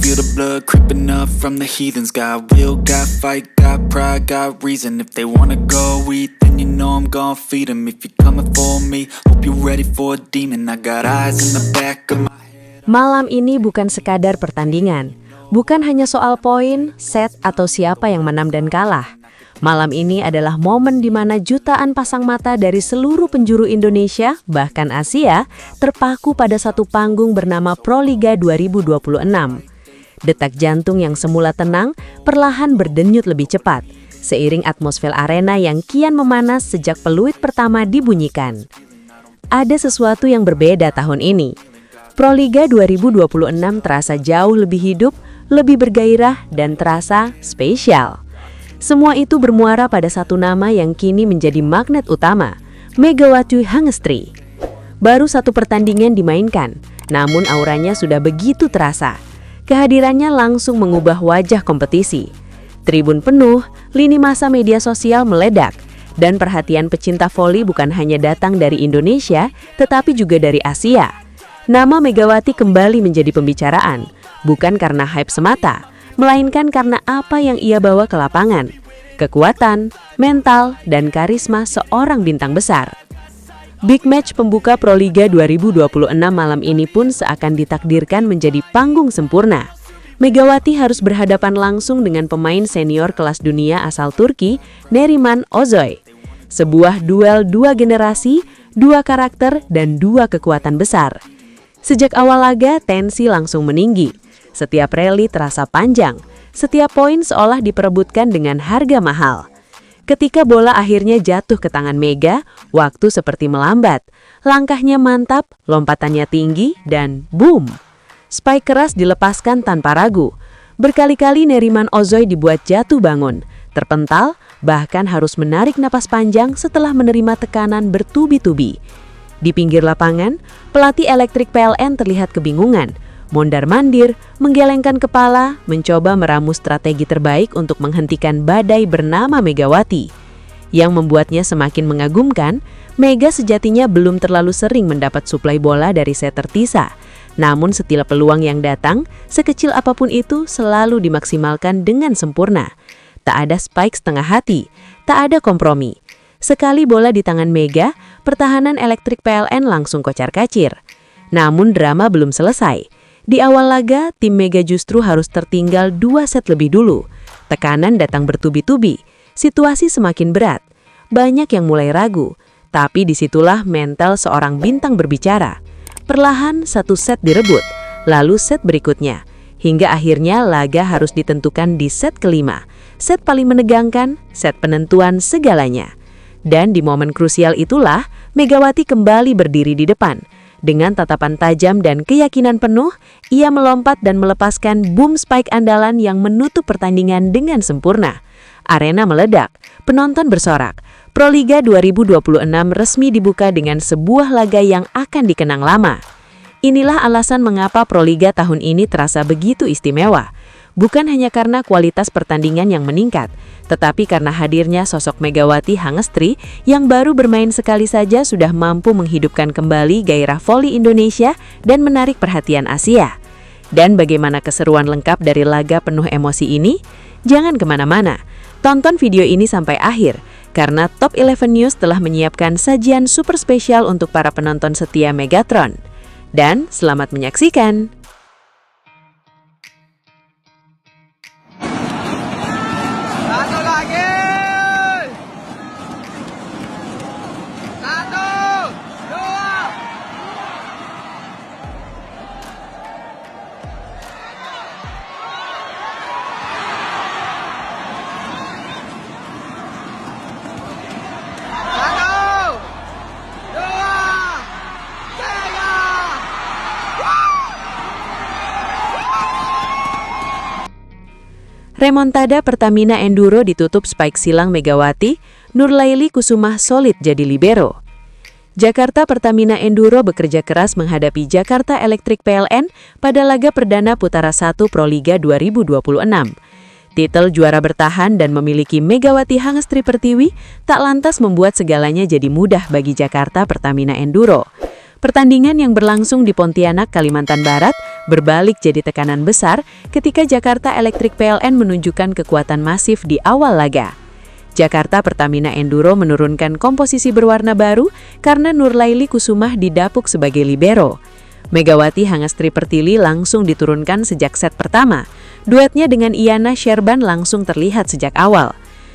feel the blood creeping up from the heathens. Got will, got fight, got pride, got reason. If they wanna go eat, then you know I'm gon' feed them. If you're coming for me, hope you're ready for a demon. I got eyes in the back of my head. Malam ini bukan sekadar pertandingan, bukan hanya soal poin, set, atau siapa yang menang dan kalah. Malam ini adalah momen di mana jutaan pasang mata dari seluruh penjuru Indonesia, bahkan Asia, terpaku pada satu panggung bernama Proliga 2026. Detak jantung yang semula tenang, perlahan berdenyut lebih cepat, seiring atmosfer arena yang kian memanas sejak peluit pertama dibunyikan. Ada sesuatu yang berbeda tahun ini. Proliga 2026 terasa jauh lebih hidup, lebih bergairah, dan terasa spesial. Semua itu bermuara pada satu nama yang kini menjadi magnet utama, Megawati Hangestri. Baru satu pertandingan dimainkan, namun auranya sudah begitu terasa. Kehadirannya langsung mengubah wajah kompetisi. Tribun penuh, lini massa media sosial meledak, dan perhatian pecinta voli bukan hanya datang dari Indonesia, tetapi juga dari Asia. Nama Megawati kembali menjadi pembicaraan, bukan karena hype semata, melainkan karena apa yang ia bawa ke lapangan, kekuatan, mental, dan karisma seorang bintang besar. Big match pembuka Proliga 2026 malam ini pun seakan ditakdirkan menjadi panggung sempurna. Megawati harus berhadapan langsung dengan pemain senior kelas dunia asal Turki, Neriman Ozoy. Sebuah duel dua generasi, dua karakter, dan dua kekuatan besar. Sejak awal laga, tensi langsung meninggi. Setiap rally terasa panjang, setiap poin seolah diperebutkan dengan harga mahal. Ketika bola akhirnya jatuh ke tangan Mega, waktu seperti melambat. Langkahnya mantap, lompatannya tinggi, dan boom! Spike keras dilepaskan tanpa ragu. Berkali-kali Neriman Ozoy dibuat jatuh bangun, terpental, bahkan harus menarik napas panjang setelah menerima tekanan bertubi-tubi. Di pinggir lapangan, pelatih elektrik PLN terlihat kebingungan. Mondar-mandir, menggelengkan kepala, mencoba meramu strategi terbaik untuk menghentikan badai bernama Megawati. Yang membuatnya semakin mengagumkan, Mega sejatinya belum terlalu sering mendapat suplai bola dari setter Tisa. Namun setiap peluang yang datang, sekecil apapun itu selalu dimaksimalkan dengan sempurna. Tak ada spike setengah hati, tak ada kompromi. Sekali bola di tangan Mega, pertahanan elektrik PLN langsung kocar-kacir. Namun drama belum selesai. Di awal laga, tim Mega justru harus tertinggal 2 set lebih dulu. Tekanan datang bertubi-tubi, situasi semakin berat. Banyak yang mulai ragu, tapi disitulah mental seorang bintang berbicara. Perlahan 1 set direbut, lalu set berikutnya. Hingga akhirnya laga harus ditentukan di set kelima. Set paling menegangkan, set penentuan segalanya. Dan di momen krusial itulah, Megawati kembali berdiri di depan. Dengan tatapan tajam dan keyakinan penuh, ia melompat dan melepaskan boom spike andalan yang menutup pertandingan dengan sempurna. Arena meledak, penonton bersorak. Proliga 2026 resmi dibuka dengan sebuah laga yang akan dikenang lama. Inilah alasan mengapa Proliga tahun ini terasa begitu istimewa. Bukan hanya karena kualitas pertandingan yang meningkat, tetapi karena hadirnya sosok Megawati Hangestri yang baru bermain sekali saja sudah mampu menghidupkan kembali gairah voli Indonesia dan menarik perhatian Asia. Dan bagaimana keseruan lengkap dari laga penuh emosi ini? Jangan kemana-mana, tonton video ini sampai akhir, karena Top 11 News telah menyiapkan sajian super spesial untuk para penonton setia Megatron. Dan selamat menyaksikan! Remontada Pertamina Enduro ditutup spike silang Megawati, Nurlaili Kusumah solid jadi libero. Jakarta Pertamina Enduro bekerja keras menghadapi Jakarta Electric PLN pada laga perdana Putara 1 Proliga 2026. Titel juara bertahan dan memiliki Megawati Hangestri Pertiwi tak lantas membuat segalanya jadi mudah bagi Jakarta Pertamina Enduro. Pertandingan yang berlangsung di Pontianak, Kalimantan Barat berbalik jadi tekanan besar ketika Jakarta Electric PLN menunjukkan kekuatan masif di awal laga. Jakarta Pertamina Enduro menurunkan komposisi berwarna baru karena Nurlaili Kusumah didapuk sebagai libero. Megawati Hangestri Pertiwi langsung diturunkan sejak set pertama. Duetnya dengan Iyana Sherban langsung terlihat sejak awal.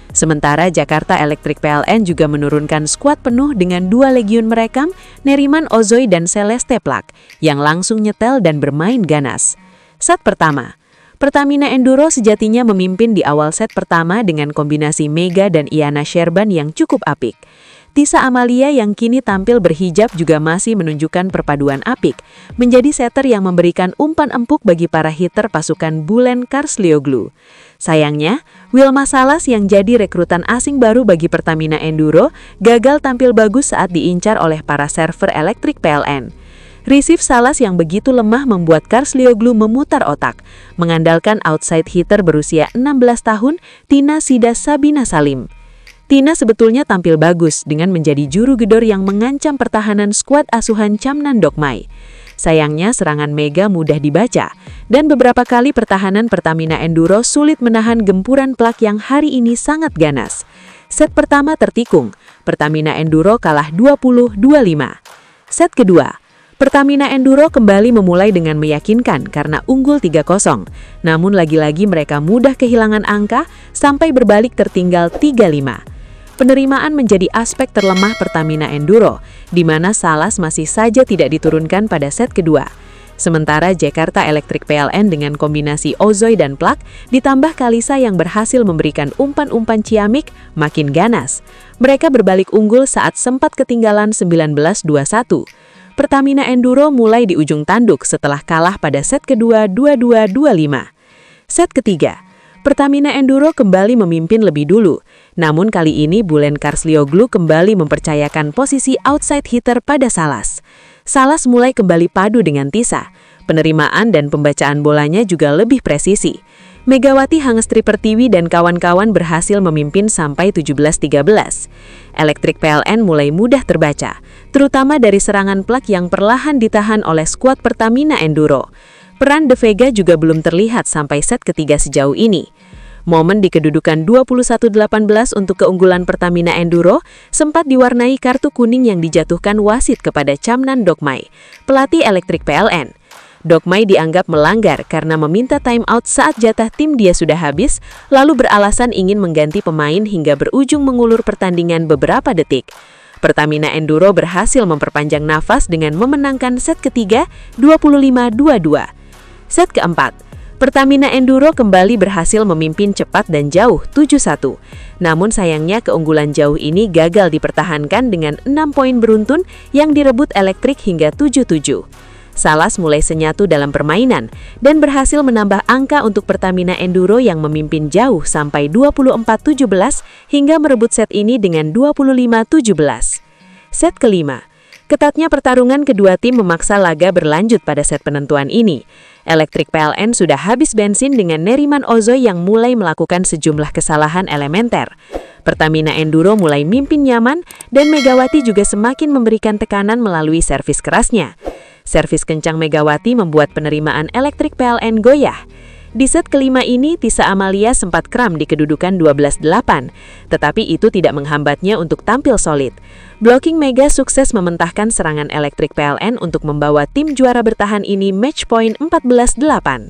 Sementara Jakarta Electric PLN juga menurunkan skuad penuh dengan 2 legiun merekam, Neriman Ozoy dan Celeste Plak, yang langsung nyetel dan bermain ganas. Set pertama, Pertamina Enduro sejatinya memimpin di awal set pertama dengan kombinasi Mega dan Iyana Sherban yang cukup apik. Tisa Amalia yang kini tampil berhijab juga masih menunjukkan perpaduan apik, menjadi setter yang memberikan umpan empuk bagi para hitter pasukan Bulen Karslioglu. Sayangnya, Wilma Salas yang jadi rekrutan asing baru bagi Pertamina Enduro gagal tampil bagus saat diincar oleh para server elektrik PLN. Receive Salas yang begitu lemah membuat Karslioglu memutar otak, mengandalkan outside hitter berusia 16 tahun Tina Sida Sabina Salim. Tina sebetulnya tampil bagus dengan menjadi juru gedor yang mengancam pertahanan skuad asuhan Camnan Dokmai. Sayangnya serangan Mega mudah dibaca, dan beberapa kali pertahanan Pertamina Enduro sulit menahan gempuran Plak yang hari ini sangat ganas. Set pertama tertikung, Pertamina Enduro kalah 20-25. Set kedua, Pertamina Enduro kembali memulai dengan meyakinkan karena unggul 3-0. Namun lagi-lagi mereka mudah kehilangan angka sampai berbalik tertinggal 3-5. Penerimaan menjadi aspek terlemah Pertamina Enduro, di mana Salas masih saja tidak diturunkan pada set kedua. Sementara Jakarta Electric PLN dengan kombinasi Ozoy dan Plak, ditambah Kalisa yang berhasil memberikan umpan-umpan ciamik, makin ganas. Mereka berbalik unggul saat sempat ketinggalan 19-21. Pertamina Enduro mulai di ujung tanduk setelah kalah pada set kedua 22-25. Set ketiga, Pertamina Enduro kembali memimpin lebih dulu, namun kali ini Bulen Karslioglu kembali mempercayakan posisi outside hitter pada Salas. Salas mulai kembali padu dengan Tisa. Penerimaan dan pembacaan bolanya juga lebih presisi. Megawati Hangestri Pertiwi dan kawan-kawan berhasil memimpin sampai 17-13. Elektrik PLN mulai mudah terbaca, terutama dari serangan Plak yang perlahan ditahan oleh skuad Pertamina Enduro. Peran De Vega juga belum terlihat sampai set ketiga sejauh ini. Momen di kedudukan 21-18 untuk keunggulan Pertamina Enduro sempat diwarnai kartu kuning yang dijatuhkan wasit kepada Camnan Dokmai, pelatih elektrik PLN. Dokmai dianggap melanggar karena meminta time out saat jatah tim dia sudah habis, lalu beralasan ingin mengganti pemain hingga berujung mengulur pertandingan beberapa detik. Pertamina Enduro berhasil memperpanjang nafas dengan memenangkan set ketiga 25-22. Set keempat, Pertamina Enduro kembali berhasil memimpin cepat dan jauh 7-1. Namun sayangnya keunggulan jauh ini gagal dipertahankan dengan 6 poin beruntun yang direbut elektrik hingga 7-7. Salas mulai senyatu dalam permainan dan berhasil menambah angka untuk Pertamina Enduro yang memimpin jauh sampai 24-17 hingga merebut set ini dengan 25-17. Set kelima, ketatnya pertarungan kedua tim memaksa laga berlanjut pada set penentuan ini. Elektrik PLN sudah habis bensin dengan Neriman Ozoy yang mulai melakukan sejumlah kesalahan elementer. Pertamina Enduro mulai mimpin nyaman dan Megawati juga semakin memberikan tekanan melalui servis kerasnya. Servis kencang Megawati membuat penerimaan elektrik PLN goyah. Di set kelima ini, Tisa Amalia sempat kram di kedudukan 12-8, tetapi itu tidak menghambatnya untuk tampil solid. Blocking Mega sukses mementahkan serangan elektrik PLN untuk membawa tim juara bertahan ini match point 14-8.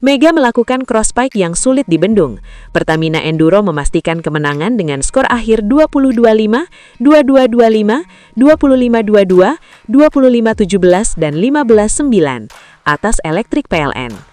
Mega melakukan crosspike yang sulit dibendung. Pertamina Enduro memastikan kemenangan dengan skor akhir 20-25, 22-25, 25-22, 25-17, dan 15-9 atas elektrik PLN.